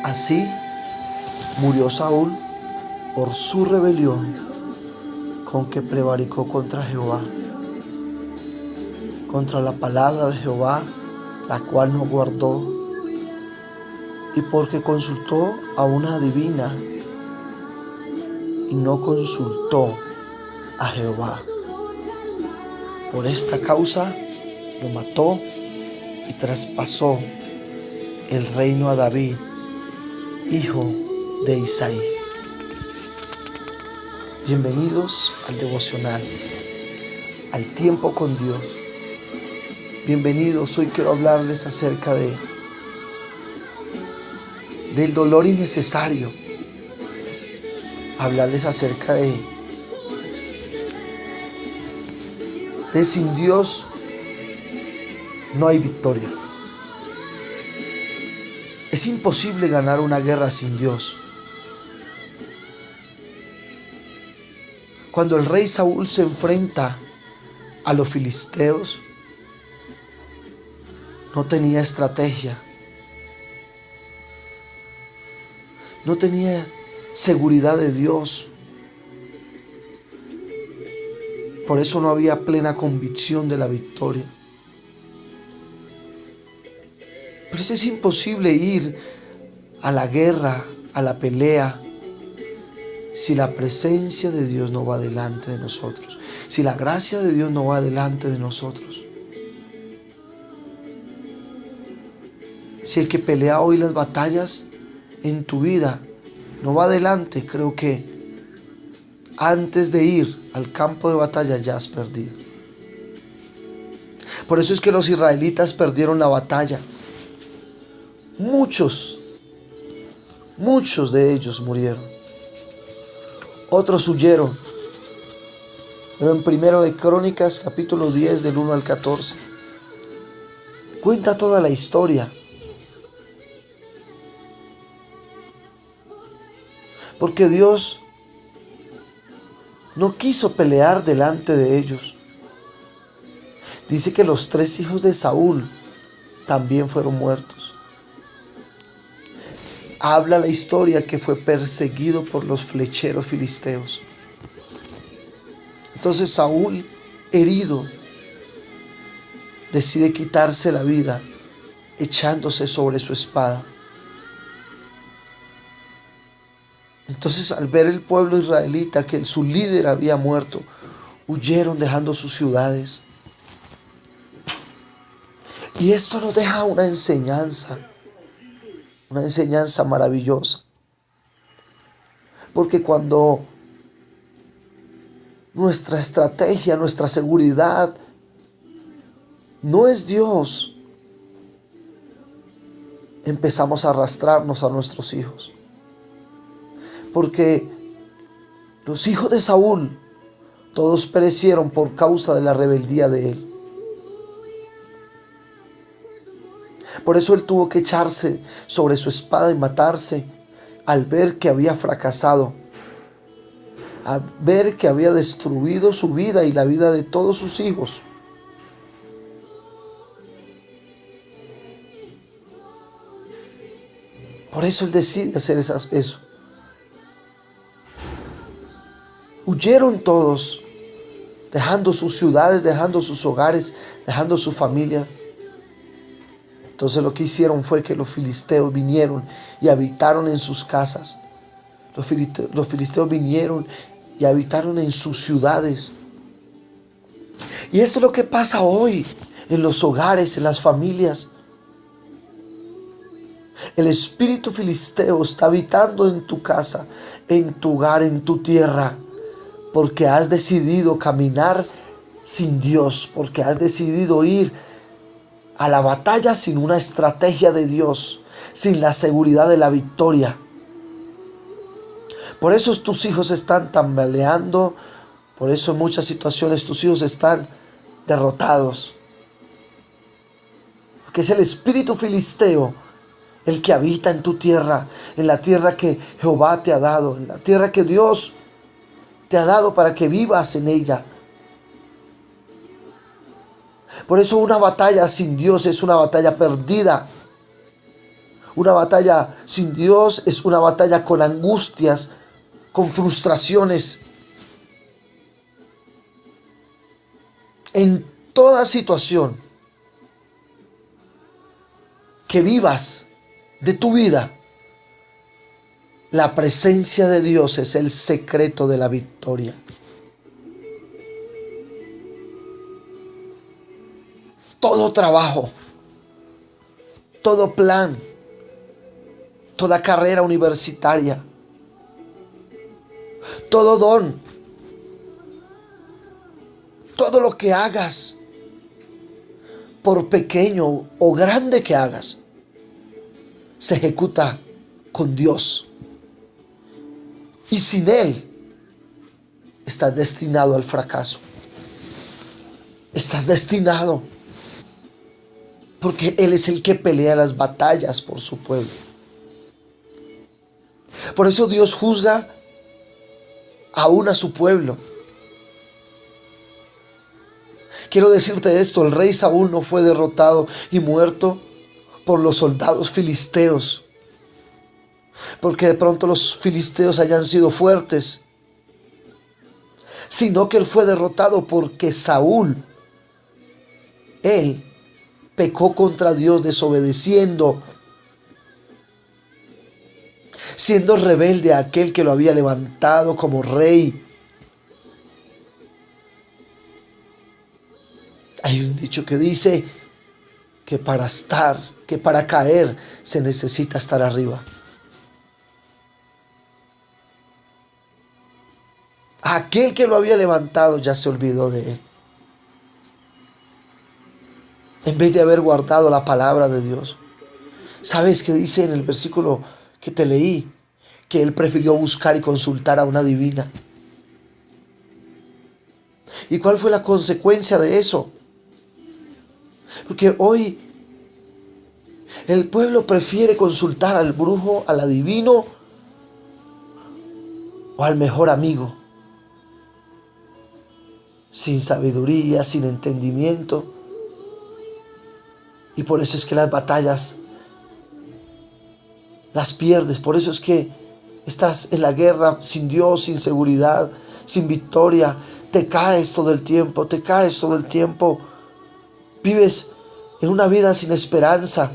Así murió Saúl por su rebelión con que prevaricó contra Jehová, contra la palabra de Jehová, la cual no guardó, y porque consultó a una adivina y no consultó a Jehová. Por esta causa lo mató y traspasó el reino a David, hijo de Isaí. Bienvenidos al devocional, al tiempo con Dios. Bienvenidos, hoy quiero hablarles acerca del dolor innecesario. Hablarles acerca de sin Dios no hay victoria. Es imposible ganar una guerra sin Dios. Cuando el rey Saúl se enfrenta a los filisteos, no tenía estrategia, no tenía seguridad de Dios. Por eso no había plena convicción de la victoria. Pero es imposible ir a la guerra, a la pelea, si la presencia de Dios no va delante de nosotros, si la gracia de Dios no va delante de nosotros. Si el que pelea hoy las batallas en tu vida no va adelante, creo que antes de ir al campo de batalla ya has perdido. Por eso es que los israelitas perdieron la batalla. Muchos de ellos murieron. Otros huyeron. Pero en 1 de Crónicas, capítulo 10, del 1 al 14, cuenta toda la historia. Porque Dios no quiso pelear delante de ellos. Dice que los 3 hijos de Saúl también fueron muertos. Habla la historia que fue perseguido por los flecheros filisteos. Entonces Saúl, herido, decide quitarse la vida echándose sobre su espada. Entonces, al ver el pueblo israelita que su líder había muerto, huyeron dejando sus ciudades. Y esto nos deja una enseñanza maravillosa. Porque cuando nuestra estrategia, nuestra seguridad no es Dios, empezamos a arrastrarnos a nuestros hijos. Porque los hijos de Saúl, todos perecieron por causa de la rebeldía de él. Por eso él tuvo que echarse sobre su espada y matarse al ver que había fracasado, al ver que había destruido su vida y la vida de todos sus hijos. Por eso él decide hacer eso. Huyeron todos, dejando sus ciudades, dejando sus hogares, dejando su familia. Entonces lo que hicieron fue que los filisteos vinieron y habitaron en sus casas. Los filisteos vinieron y habitaron en sus ciudades. Y esto es lo que pasa hoy en los hogares, en las familias. El espíritu filisteo está habitando en tu casa, en tu hogar, en tu tierra. Porque has decidido caminar sin Dios, porque has decidido ir a la batalla sin una estrategia de Dios, sin la seguridad de la victoria. Por eso tus hijos están tambaleando, por eso en muchas situaciones tus hijos están derrotados. Porque es el espíritu filisteo el que habita en tu tierra, en la tierra que Jehová te ha dado, en la tierra que Dios te ha dado para que vivas en ella. Por eso una batalla sin Dios es una batalla perdida. Una batalla sin Dios es una batalla con angustias, con frustraciones. En toda situación que vivas de tu vida, la presencia de Dios es el secreto de la victoria. Todo trabajo, todo plan, toda carrera universitaria, todo don, todo lo que hagas, por pequeño o grande que hagas, se ejecuta con Dios. Y sin Él, estás destinado al fracaso. Estás destinado. Porque Él es el que pelea las batallas por su pueblo. Por eso Dios juzga aún a su pueblo. Quiero decirte esto, el rey Saúl no fue derrotado y muerto por los soldados filisteos, porque de pronto los filisteos hayan sido fuertes, sino que él fue derrotado porque Saúl, él pecó contra Dios desobedeciendo, siendo rebelde a aquel que lo había levantado como rey. Hay un dicho que dice que para caer se necesita estar arriba. Aquel que lo había levantado ya se olvidó de él. En vez de haber guardado la palabra de Dios. ¿Sabes qué dice en el versículo que te leí? Que él prefirió buscar y consultar a una divina. ¿Y cuál fue la consecuencia de eso? Porque hoy el pueblo prefiere consultar al brujo, al adivino o al mejor amigo. Sin sabiduría, sin entendimiento. Y por eso es que las batallas las pierdes. Por eso es que estás en la guerra sin Dios, sin seguridad, sin victoria. Te caes todo el tiempo, te caes todo el tiempo. Vives en una vida sin esperanza.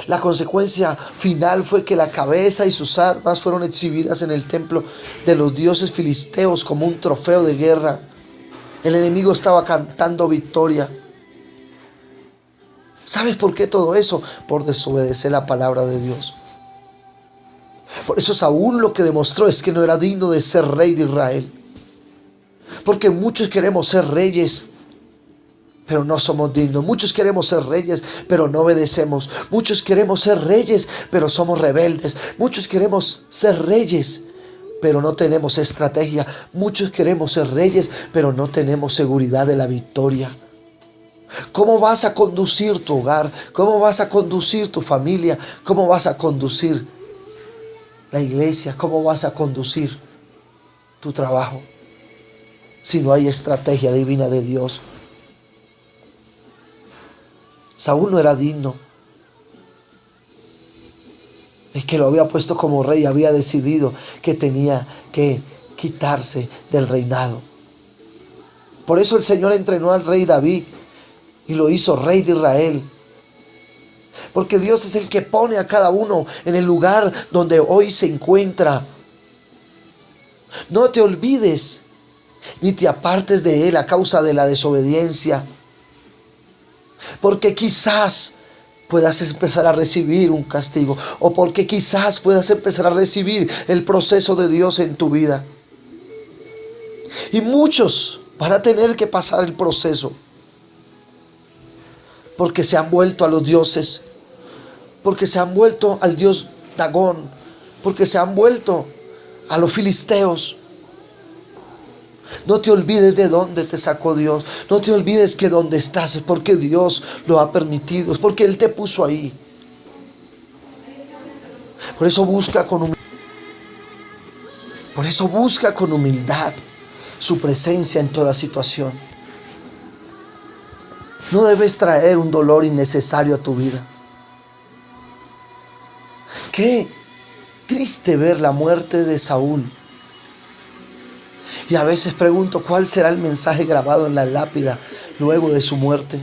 La consecuencia final fue que la cabeza y sus armas fueron exhibidas en el templo de los dioses filisteos como un trofeo de guerra. El enemigo estaba cantando victoria. ¿Sabes por qué todo eso? Por desobedecer la palabra de Dios. Por eso Saúl lo que demostró es que no era digno de ser rey de Israel. Porque muchos queremos ser reyes, pero no somos dignos. Muchos queremos ser reyes, pero no obedecemos. Muchos queremos ser reyes, pero somos rebeldes. Muchos queremos ser reyes, pero no tenemos estrategia. Muchos queremos ser reyes, pero no tenemos seguridad de la victoria. ¿Cómo vas a conducir tu hogar? ¿Cómo vas a conducir tu familia? ¿Cómo vas a conducir la iglesia? ¿Cómo vas a conducir tu trabajo si no hay estrategia divina de Dios? Saúl no era digno. El que lo había puesto como rey había decidido que tenía que quitarse del reinado. Por eso el Señor entrenó al rey David y lo hizo rey de Israel. Porque Dios es el que pone a cada uno en el lugar donde hoy se encuentra. No te olvides ni te apartes de Él a causa de la desobediencia. Porque quizás puedas empezar a recibir un castigo. O porque quizás puedas empezar a recibir el proceso de Dios en tu vida. Y muchos van a tener que pasar el proceso. Porque se han vuelto a los dioses. Porque se han vuelto al dios Dagón. Porque se han vuelto a los filisteos. No te olvides de dónde te sacó Dios. No te olvides que donde estás es porque Dios lo ha permitido. Es porque Él te puso ahí. Por eso busca con humildad su presencia en toda situación. No debes traer un dolor innecesario a tu vida. Qué triste ver la muerte de Saúl. Y a veces pregunto, ¿cuál será el mensaje grabado en la lápida luego de su muerte?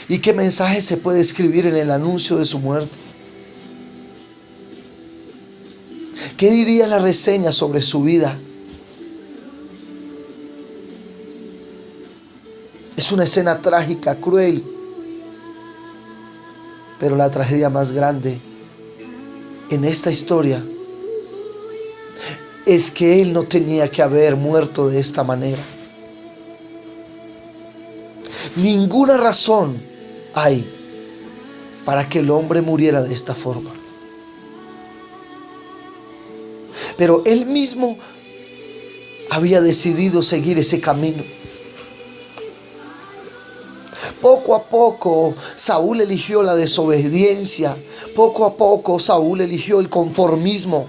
¿Y qué mensaje se puede escribir en el anuncio de su muerte? ¿Qué diría la reseña sobre su vida? Es una escena trágica, cruel, pero la tragedia más grande en esta historia es que él no tenía que haber muerto de esta manera. Ninguna razón hay para que el hombre muriera de esta forma. Pero él mismo había decidido seguir ese camino. Poco a poco Saúl eligió la desobediencia. Poco a poco Saúl eligió el conformismo.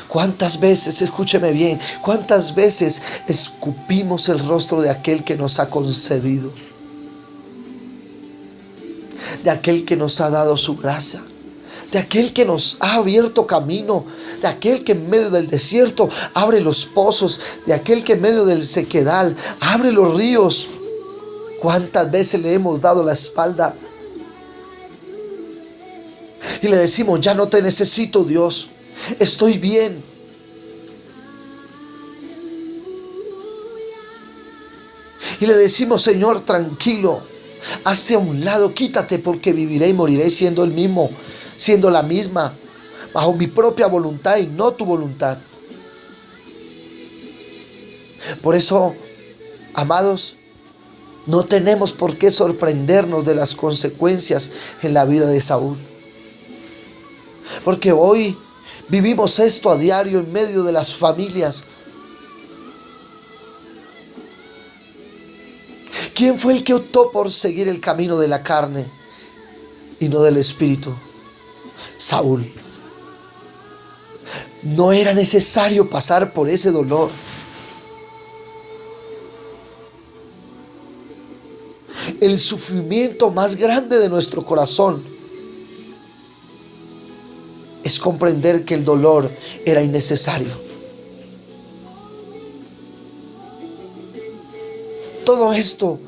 ¿Cuántas veces, escúcheme bien, cuántas veces escupimos el rostro de aquel que nos ha concedido? De aquel que nos ha dado su gracia, de aquel que nos ha abierto camino, de aquel que en medio del desierto abre los pozos, de aquel que en medio del sequedal abre los ríos. ¿Cuántas veces le hemos dado la espalda? Y le decimos, ya no te necesito, Dios, estoy bien. Y le decimos, Señor, tranquilo, hazte a un lado, quítate, porque viviré y moriré siendo el mismo, siendo la misma, bajo mi propia voluntad y no tu voluntad. Por eso, amados, no tenemos por qué sorprendernos de las consecuencias en la vida de Saúl. Porque hoy vivimos esto a diario en medio de las familias. ¿Quién fue el que optó por seguir el camino de la carne y no del espíritu? Saúl. No era necesario pasar por ese dolor. El sufrimiento más grande de nuestro corazón es comprender que el dolor era innecesario. Todo esto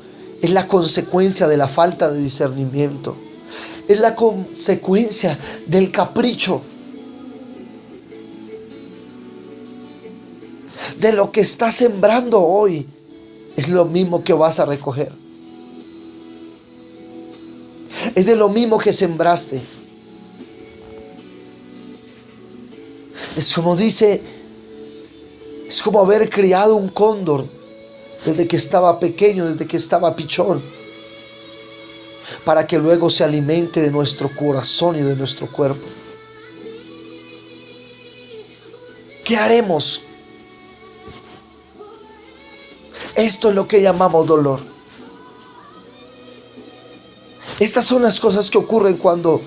es la consecuencia de la falta de discernimiento. Es la consecuencia del capricho. De lo que estás sembrando hoy es lo mismo que vas a recoger. Es de lo mismo que sembraste. Es como dice, es como haber criado un cóndor desde que estaba pequeño, desde que estaba pichón, para que luego se alimente de nuestro corazón y de nuestro cuerpo. ¿Qué haremos? Esto es lo que llamamos dolor. Estas son las cosas que ocurren cuando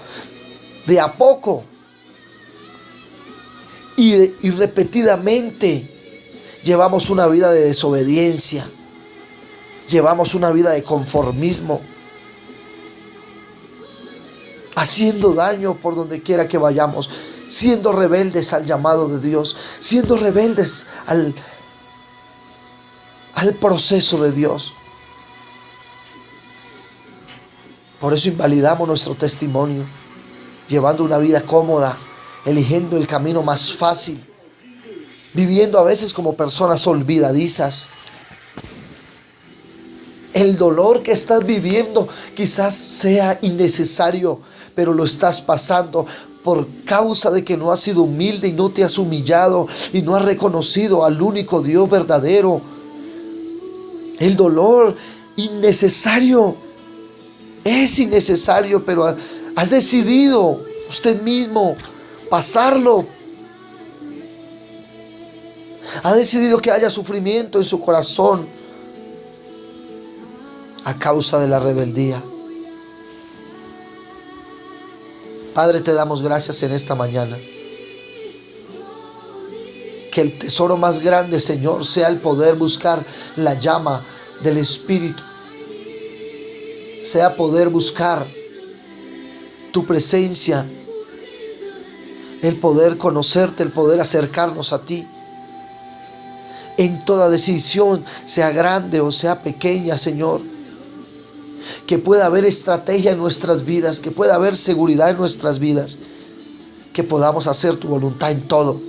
de a poco y repetidamente llevamos una vida de desobediencia, llevamos una vida de conformismo, haciendo daño por donde quiera que vayamos, siendo rebeldes al llamado de Dios, siendo rebeldes al proceso de Dios. Por eso invalidamos nuestro testimonio, llevando una vida cómoda, eligiendo el camino más fácil, viviendo a veces como personas olvidadizas. El dolor que estás viviendo quizás sea innecesario, pero lo estás pasando por causa de que no has sido humilde y no te has humillado y no has reconocido al único Dios verdadero. El dolor innecesario es innecesario, pero has decidido usted mismo pasarlo. Ha decidido que haya sufrimiento en su corazón a causa de la rebeldía. Padre, te damos gracias en esta mañana. Que el tesoro más grande, Señor, sea el poder buscar la llama del Espíritu. Sea poder buscar tu presencia, el poder conocerte, el poder acercarnos a ti. En toda decisión, sea grande o sea pequeña, Señor, que pueda haber estrategia en nuestras vidas, que pueda haber seguridad en nuestras vidas, que podamos hacer tu voluntad en todo.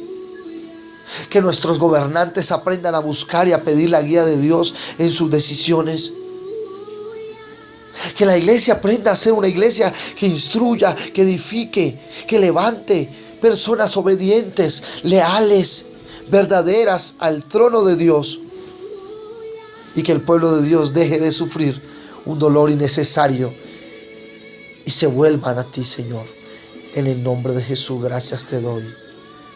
Que nuestros gobernantes aprendan a buscar y a pedir la guía de Dios en sus decisiones. Que la iglesia aprenda a ser una iglesia que instruya, que edifique, que levante personas obedientes, leales, verdaderas al trono de Dios. Y que el pueblo de Dios deje de sufrir un dolor innecesario y se vuelvan a ti, Señor. En el nombre de Jesús, gracias te doy.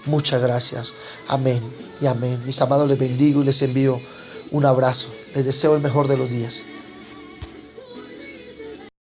Muchas gracias. Amén y amén. Mis amados, les bendigo y les envío un abrazo. Les deseo el mejor de los días.